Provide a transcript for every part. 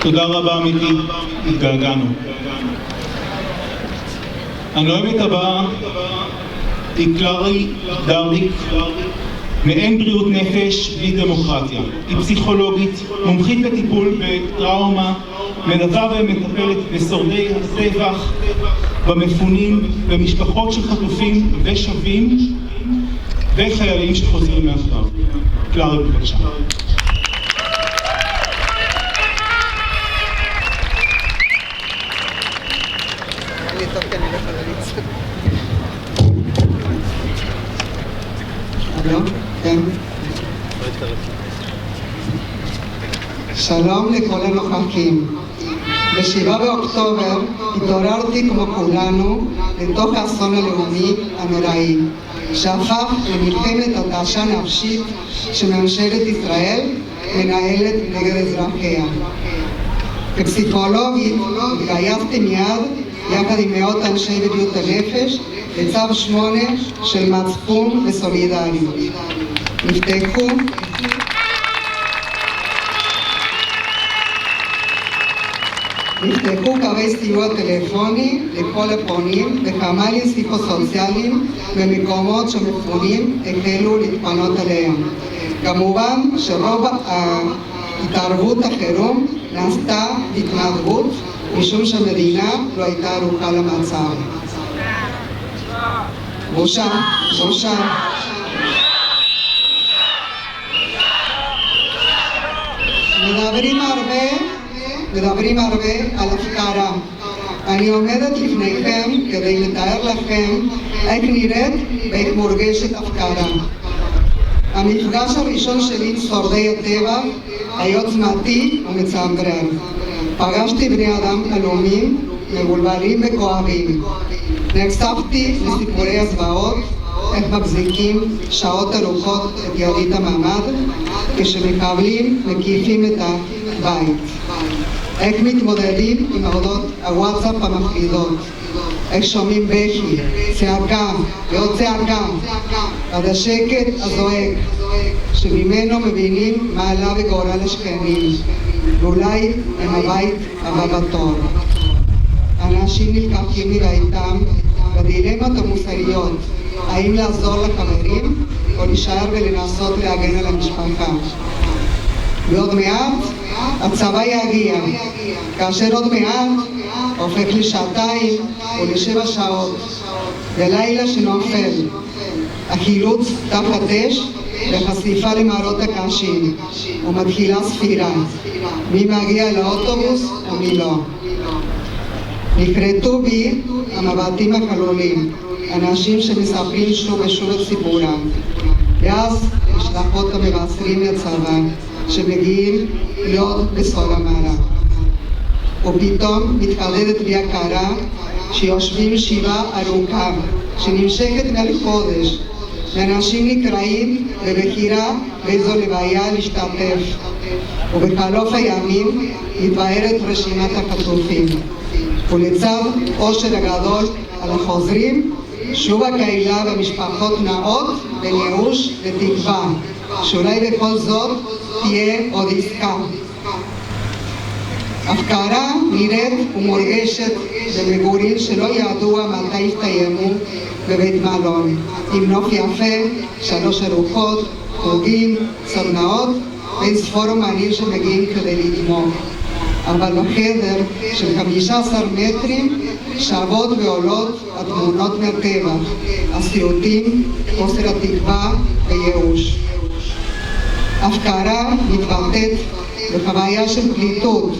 תודה רבה אמיתי, התגעגענו. הנואמת הבאה היא קלרי דרדיק, מעין בריאות נפש בלי דמוקרטיה. היא פסיכולוגית, מומחית בטיפול בטראומה, מלווה ומטפלת בשורדי הטבח, במפונים, במשפחות של חטופים ושבים וחיילים שחוזרים מהקרב. קלרי, בבקשה. שלום לכל הנוכחים. ב-7 באוקטובר התעוררתי כמו כולנו לתוך האסון הלאומי הנוראי שהפך למלחמת התשה נפשית שממשלת ישראל מנהלת נגד אזרחיה. כפסיכולוגית התגייסתי מיד יחד עם מאות אנשי בריאות הנפש לצו 8 של מצפון וסולידריות. נפתחו קווי סיוע טלפוני לכל הפונים וחמ"לים פסיכוסוציאליים במקומות שמפונים החלו להתפנות עליהם. כמובן שרוב התערבות החירום נעשתה בהתנדבות משום שהמדינה לא הייתה ערוכה למצב. בושה. מדברים הרבה על הפקרה. אני עומדת לפניכם כדי לתאר לכם איך נראית ואיך מורגשת הפקרה. המפגש הראשון שלי עם שורדי הטבח היה עוצמתי ומצמרר. פגשתי בני אדם עלומים, מבולבלים וכואבים. נחשפתי לסיפורי הזוועות, איך מחזיקים שעות ארוכות את ידית הממ"ד כשמחבלים מקיפים את הבית. איך מתמודדים עם הודעות הוואטסאפ המפחידות. איך שומעים בכי, צעקה ועוד צעקה עד השקט הזועק שממנו מבינים מה עלה בגורל השכנים ואולי הם הבית הבא בתור. אנשים נלקחים מביתם בדילמות המוסריות, האם לעזור לחברים או להישאר ולנסות להגן על המשפחה. ועוד מעט הצבא יגיע, כאשר עוד מעט הופך לשעתיים או ל7 שעות, בלילה שנופל, החילוץ תחת אש וחשיפה למראות הקשים, ומתחילה ספירה, מי מגיע לאוטובוס ומי לא. נחרטו בי המבטים החלולים, אנשים שמספרים שוב ושוב את סיפורם, ואז משלחות המבשרים לצבא שמגיעים להיות בסוד המערב. ופתאום מתחדדת בי הכרה שיושבים שבעה ארוכה שנמשכת מעל חודש ואנשים נקראים בבחירה באיזו לוויה להשתתף, ובחלוף הימים מתבהרת רשימת החטופים, ולצד אושר הגדול על החוזרים שוב הקהילה והמשפחות נעות בין ייאוש ותקווה שאולי בכל זאת תהיה עוד עסקה. הפקרה נראית ומורגשת במגורים שלא ידוע מתי יסתיימו בבית מלון, עם נוף יפה, 3 ארוחות, חוגים, סדנאות ואין ספור אומנים שמגיעים כדי לתמוך. אבל בחדר של 15 מטרים שבות ועולות התמונות מהטבח, הסיוטים, חוסר התקווה וייאוש. הפקרה מתבטאת בחוויה של פליטות,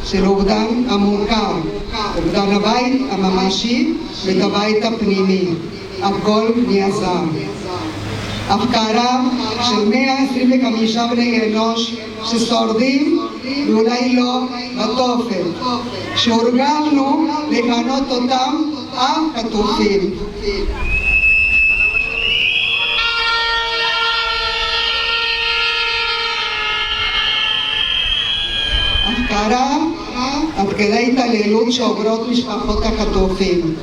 של אובדן המוכר, אובדן הבית הממשי ואת הבית הפנימי, הכל מהזר. הפקרה של 125 בני אנוש ששורדים ואולי לא בתופת, שהורגלנו לכנות אותם החטופים. הפקרה עד כדי התעללות שעוברות משפחות החטופים,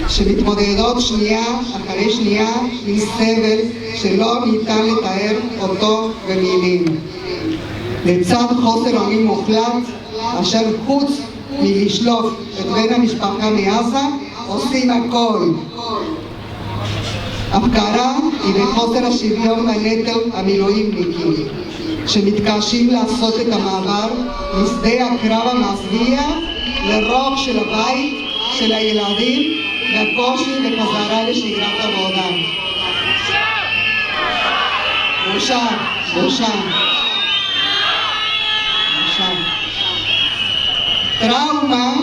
שמתמודדות שנייה אחרי שנייה עם סבל שלא ניתן לתאר אותו במילים. לצד חוסר אונים מוחלט, אשר חוץ מלשלוף את בן המשפחה מעזה, עושים הכל. הפקרה היא בחוסר השוויון בנטל המילואימניקים, שמתקשים לעשות את המעבר משדה הקרב המזוויע לרוב של הבית, של הילדים, והקושי בחזרה לשגרת עבודה. בושה, בושה. טראומה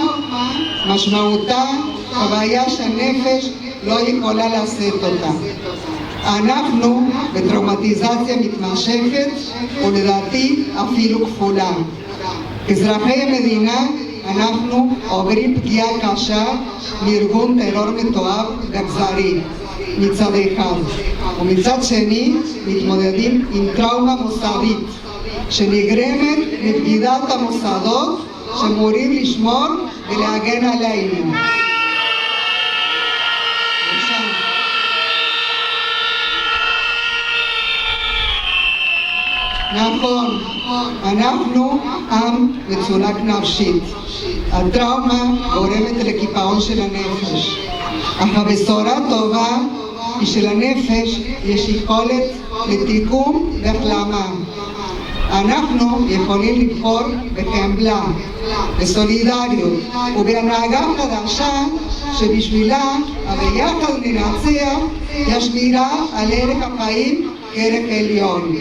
משמעותה חוויה שהנפש לא יכולה לשאת אותה. אנחנו בטראומטיזציה מתמשכת ולדעתי אפילו כפולה. אזרחי המדינה אנחנו עוברים פגיעה קשה מארגון טרור מתועב ואכזרי מצד אחד, ומצד שני מתמודדים עם טראומה מוסרית שנגרמת מבגידת המוסדות שאמורים לשמור ולהגן עלינו. נכון, אנחנו עם מצולק נפשית. הטראומה גורמת לקיפאון של הנפש. אך הבשורה טובה היא שלנפש יש יכולת לתיקון והחלמה. אנחנו יכולים לבחור בחמלה, בסולידריות ובהנהגה חדשה שבשבילה הביחד ננצח היא השמירה על ערך החיים כערך עליון.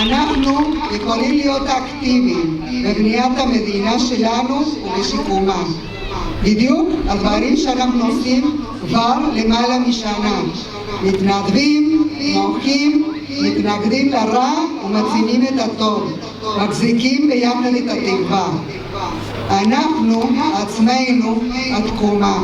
אנחנו יכולים להיות אקטיביים בבניית המדינה שלנו ובשיקומה. בדיוק הדברים שאנחנו עושים כבר למעלה משנה. מתנדבים, מוחים, מתנגדים לרע ומציעים את הטוב. מחזיקים ביחד את התקווה. אנחנו עצמנו התקומה.